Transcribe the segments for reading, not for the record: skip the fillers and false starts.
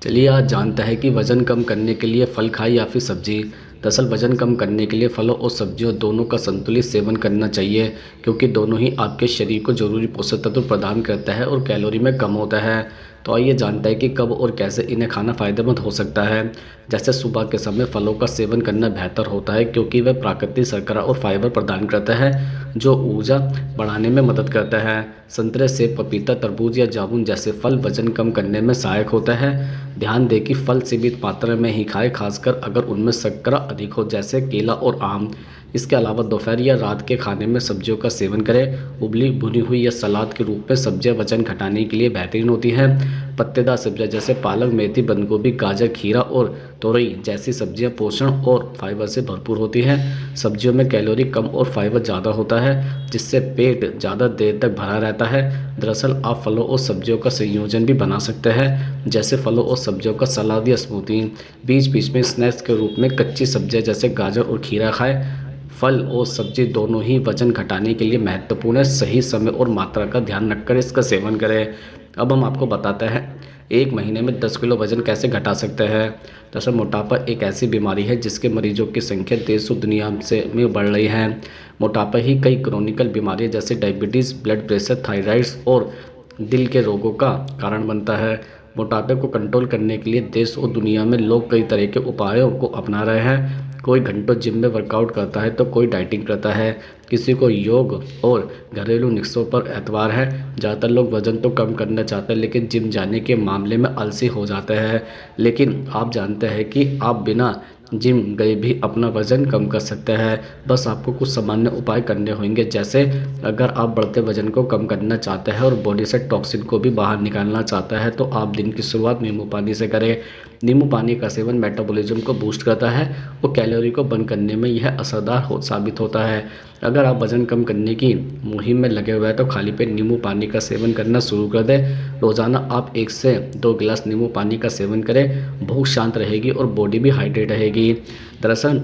चलिए आज जानते हैं कि वज़न कम करने के लिए फल खाएं या फिर सब्जी। दरअसल वज़न कम करने के लिए फलों और सब्जियों दोनों का संतुलित सेवन करना चाहिए, क्योंकि दोनों ही आपके शरीर को ज़रूरी पोषक तत्व प्रदान करता है और कैलोरी में कम होता है। तो आइए जानते हैं कि कब और कैसे इन्हें खाना फ़ायदेमंद हो सकता है। जैसे सुबह के समय फलों का सेवन करना बेहतर होता है, क्योंकि वह प्राकृतिक शर्करा और फाइबर प्रदान करता है जो ऊर्जा बढ़ाने में मदद करता है। संतरे, सेब, पपीता, तरबूज या जामुन जैसे फल वज़न कम करने में सहायक होता है। ध्यान दें कि फल सीमित मात्रा में ही खाएं, खासकर अगर उनमें शर्करा अधिक हो, जैसे केला और आम। इसके अलावा दोपहर या रात के खाने में सब्जियों का सेवन करें। उबली, भुनी हुई या सलाद के रूप में सब्जियां वजन घटाने के लिए बेहतरीन होती हैं। पत्तेदार सब्जियां जैसे पालक, मेथी, बंद गोभी, गाजर, खीरा और तोरई जैसी सब्जियां पोषण और फाइबर से भरपूर होती हैं। सब्जियों में कैलोरी कम और फाइबर ज़्यादा होता है, जिससे पेट ज़्यादा देर तक भरा रहता है। दरअसल आप फलों और सब्जियों का संयोजन भी बना सकते हैं, जैसे फलों और सब्जियों का सलाद या स्मूदी। बीच बीच में स्नैक्स के रूप में कच्ची सब्जियां जैसे गाजर और खीरा खाएं। फल और सब्जी दोनों ही वजन घटाने के लिए महत्वपूर्ण है। सही समय और मात्रा का ध्यान रखकर इसका सेवन करें। अब हम आपको बताते हैं एक महीने में 10 किलो वजन कैसे घटा सकते हैं। दरअसल मोटापा एक ऐसी बीमारी है जिसके मरीजों की संख्या देश और दुनिया से में बढ़ रही है। मोटापा ही कई क्रोनिकल बीमारियां जैसे डायबिटीज़, ब्लड प्रेशर, थायराइड्स और दिल के रोगों का कारण बनता है। मोटापे को कंट्रोल करने के लिए देश और दुनिया में लोग कई तरह के उपायों को अपना रहे हैं। कोई घंटों जिम में वर्कआउट करता है तो कोई डाइटिंग करता है। किसी को योग और घरेलू नुस्खों पर एतवार है। ज़्यादातर लोग वजन तो कम करना चाहते हैं, लेकिन जिम जाने के मामले में आलसी हो जाते हैं। लेकिन आप जानते हैं कि आप बिना जिम गए भी अपना वजन कम कर सकते हैं। बस आपको कुछ सामान्य उपाय करने होंगे, जैसे अगर आप बढ़ते वजन को कम करना चाहते हैं और बॉडी से टॉक्सिन को भी बाहर निकालना चाहता है, तो आप दिन की शुरुआत नींबू पानी से करें। नींबू पानी का सेवन मेटाबॉलिज्म को बूस्ट करता है और कैलोरी को बर्न करने में यह असरदार साबित होता है। अगर आप वजन कम करने की मुहिम में लगे हुए हैं तो खाली पेट नींबू पानी का सेवन करना शुरू कर दें। रोज़ाना आप 1 से 2 गिलास नींबू पानी का सेवन करें। भूख शांत रहेगी और बॉडी भी हाइड्रेट रहेगी। दरअसल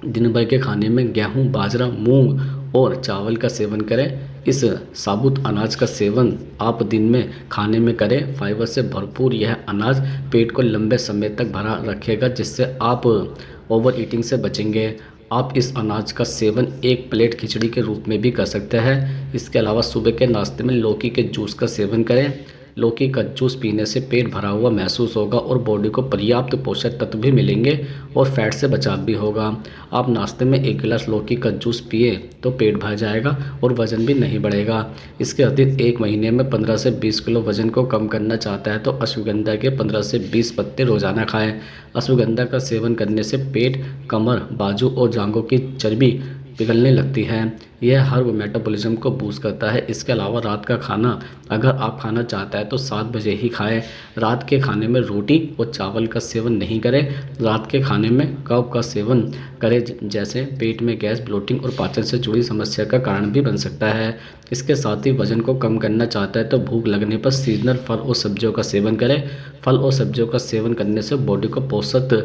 दिन भर के खाने में गेहूँ, बाजरा, मूंग और चावल का सेवन करें। इस साबुत अनाज का सेवन आप दिन में खाने में करें। फाइबर से भरपूर यह अनाज पेट को लंबे समय तक भरा रखेगा, जिससे आप ओवर ईटिंग से बचेंगे। आप इस अनाज का सेवन एक प्लेट खिचड़ी के रूप में भी कर सकते हैं। इसके अलावा सुबह के नाश्ते में लौकी के जूस का सेवन करें। लौकी का जूस पीने से पेट भरा हुआ महसूस होगा और बॉडी को पर्याप्त पोषक तत्व भी मिलेंगे और फैट से बचाव भी होगा। आप नाश्ते में 1 गिलास लौकी का जूस पिए तो पेट भर जाएगा और वज़न भी नहीं बढ़ेगा। इसके अतिरिक्त 1 महीने में 15 से 20 किलो वज़न को कम करना चाहता है तो अश्वगंधा के 15 से 20 पत्ते रोज़ाना खाएं। अश्वगंधा का सेवन करने से पेट, कमर, बाजू और जांघों की चर्बी पिघलने लगती है। यह हर्ब मेटाबॉलिज्म को बूस्ट करता है। इसके अलावा रात का खाना अगर आप खाना चाहते हैं तो 7 बजे ही खाएं। रात के खाने में रोटी और चावल का सेवन नहीं करें। रात के खाने में कव का सेवन करें, जैसे पेट में गैस, ब्लोटिंग और पाचन से जुड़ी समस्या का कारण भी बन सकता है। इसके साथ ही वजन को कम करना चाहता है तो भूख लगने पर सीजनल फल और सब्जियों का सेवन करें। फल और सब्जियों का सेवन करने से बॉडी को पोषक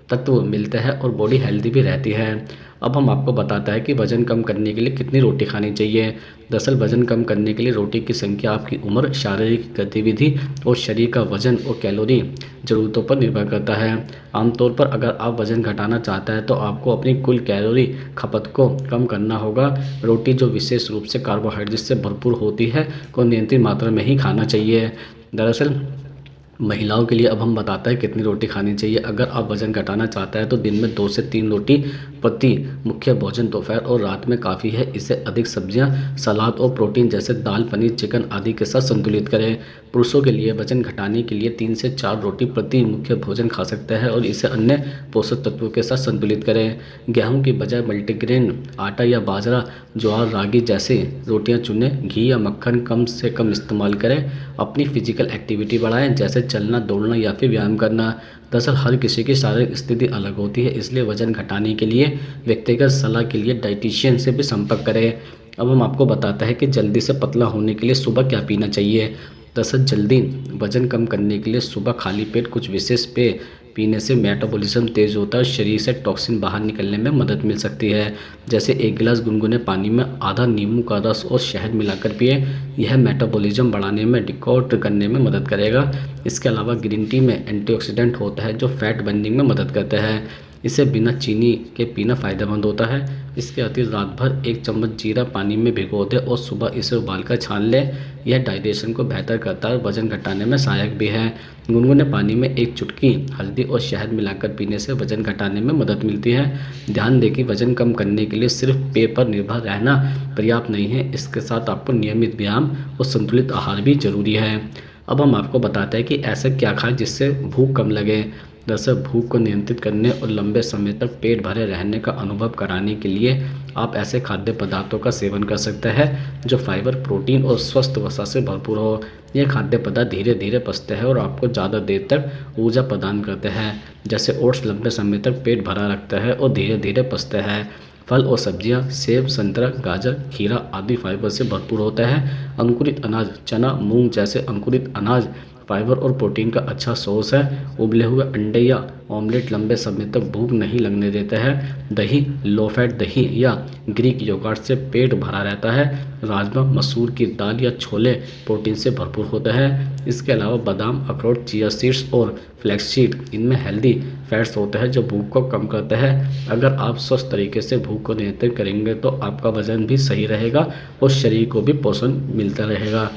तत्व मिलते हैं और बॉडी हेल्दी भी रहती है। अब हम आपको बताता है कि वज़न कम करने के लिए कितनी रोटी खानी चाहिए। दरअसल वज़न कम करने के लिए रोटी की संख्या आपकी उम्र, शारीरिक गतिविधि और शरीर का वज़न और कैलोरी ज़रूरतों पर निर्भर करता है। आमतौर पर अगर आप वज़न घटाना चाहते हैं तो आपको अपनी कुल कैलोरी खपत को कम करना होगा। रोटी, जो विशेष रूप से कार्बोहाइड्रेट से भरपूर होती है, को नियंत्रित मात्रा में ही खाना चाहिए। दरअसल महिलाओं के लिए अब हम बताते हैं कितनी रोटी खानी चाहिए। अगर आप वज़न घटाना चाहते हैं तो दिन में 2 से 3 रोटी प्रति मुख्य भोजन दोपहर और रात में काफ़ी है। इससे अधिक सब्जियां, सलाद और प्रोटीन जैसे दाल, पनीर, चिकन आदि के साथ संतुलित करें। पुरुषों के लिए वज़न घटाने के लिए 3 से 4 रोटी प्रति मुख्य भोजन खा सकते हैं और इसे अन्य पोषक तत्वों के साथ संतुलित करें। गेहूँ की बजाय मल्टीग्रेन आटा या बाजरा, ज्वार, रागी जैसी रोटियाँ चुनें। घी या मक्खन कम से कम इस्तेमाल करें। अपनी फिजिकल एक्टिविटी बढ़ाएं, जैसे चलना, दौड़ना या फिर व्यायाम करना। दरअसल हर किसी की शारीरिक स्थिति अलग होती है, इसलिए वजन घटाने के लिए व्यक्तिगत सलाह के लिए डाइटिशियन से भी संपर्क करें। अब हम आपको बताते हैं कि जल्दी से पतला होने के लिए सुबह क्या पीना चाहिए। दरअसल जल्दी वजन कम करने के लिए सुबह खाली पेट कुछ विशेष पेय पीने से मेटाबॉलिज्म तेज़ होता है और शरीर से टॉक्सिन बाहर निकलने में मदद मिल सकती है। जैसे एक गिलास गुनगुने पानी में आधा नींबू का रस और शहद मिलाकर पिए। यह मेटाबॉलिज्म बढ़ाने में डिकॉट करने में मदद करेगा। इसके अलावा ग्रीन टी में एंटीऑक्सीडेंट होता है जो फैट बर्निंग में मदद करता है। इसे बिना चीनी के पीना फ़ायदेमंद होता है। इसके अतिरिक्त रात भर 1 चम्मच जीरा पानी में भिगो दें और सुबह इसे उबालकर छान लें। यह डाइजेशन को बेहतर करता है और वजन घटाने में सहायक भी है। गुनगुने पानी में 1 चुटकी हल्दी और शहद मिलाकर पीने से वजन घटाने में मदद मिलती है। ध्यान दें कि वजन कम करने के लिए सिर्फ पेय पर निर्भर रहना पर्याप्त नहीं है। इसके साथ आपको नियमित व्यायाम और संतुलित आहार भी ज़रूरी है। अब हम आपको बताते हैं कि ऐसा क्या खाएं जिससे भूख कम लगे। दरअसल भूख को नियंत्रित करने और लंबे समय तक पेट भरे रहने का अनुभव कराने के लिए आप ऐसे खाद्य पदार्थों का सेवन कर सकते हैं जो फाइबर, प्रोटीन और स्वस्थ वसा से भरपूर हो। ये खाद्य पदार्थ धीरे धीरे पचते हैं और आपको ज़्यादा देर तक ऊर्जा प्रदान करते हैं। जैसे ओट्स लंबे समय तक पेट भरा रखता है और धीरे धीरे पचते हैं। फल और सब्जियां, सेब, संतरा, गाजर, खीरा आदि फाइबर से भरपूर होता है। अंकुरित अनाज, चना, मूंग जैसे अंकुरित अनाज फाइबर और प्रोटीन का अच्छा सोर्स है। उबले हुए अंडे या ऑमलेट लंबे समय तक भूख नहीं लगने देते हैं। दही, लो फैट दही या ग्रीक योगर्ट से पेट भरा रहता है। राजमा, मसूर की दाल या छोले प्रोटीन से भरपूर होते हैं। इसके अलावा बादाम, अखरोट, चिया सीड्स और फ्लैक्स सीड, इनमें हेल्दी फैट्स होते हैं जो भूख को कम करते हैं। अगर आप स्वस्थ तरीके से भूख को नियंत्रित करेंगे तो आपका वजन भी सही रहेगा और शरीर को भी पोषण मिलता रहेगा।